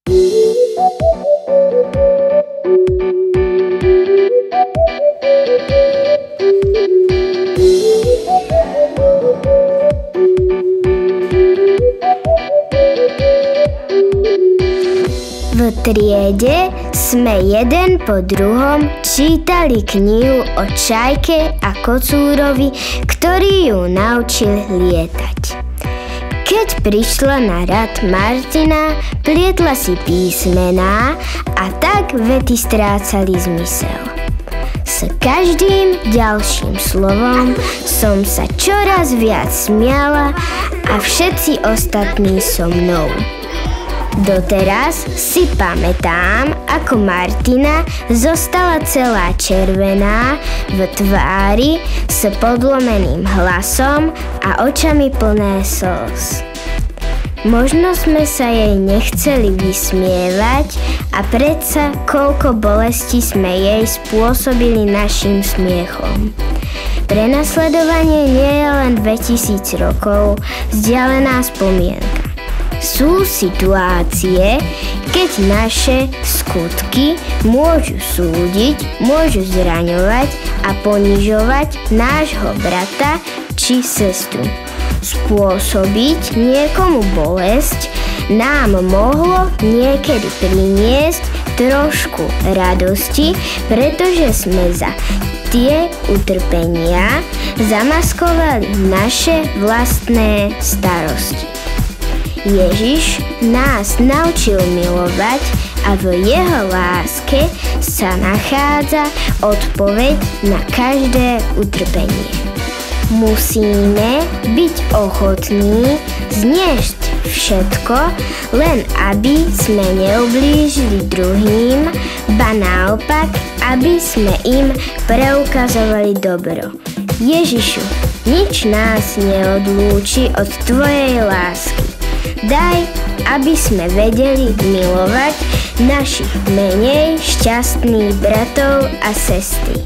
V triede sme jeden po druhom čítali knihu o Čajke a Kocúrovi, ktorý ju naučil lietať. Keď prišla na rad Martina, plietla si písmená a tak vety strácali zmysel. S každým ďalším slovom som sa čoraz viac smiala a všetci ostatní so mnou. Doteraz si pamätám, ako Martina zostala celá červená v tvári s podlomeným hlasom a očami plné slz. Možno sme sa jej nechceli vysmievať a predsa koľko bolesti sme jej spôsobili našim smiechom. Prenasledovanie nie je len 2000 rokov vzdialená spomienka. Sú situácie, keď naše skutky môžu súdiť, môžu zraňovať a ponižovať nášho brata či sestru. Spôsobiť niekomu bolesť nám mohlo niekedy priniesť trošku radosti, pretože sme za tie utrpenia zamaskovali naše vlastné starosti. Ježiš nás naučil milovať a v jeho láske sa nachádza odpoveď na každé utrpenie. Musíme byť ochotní zniesť všetko, len aby sme neublížili druhým, ba naopak, aby sme im preukazovali dobro. Ježišu, nič nás neodlúči od tvojej lásky. Daj, aby sme vedeli milovať našich menej šťastných bratov a sestry.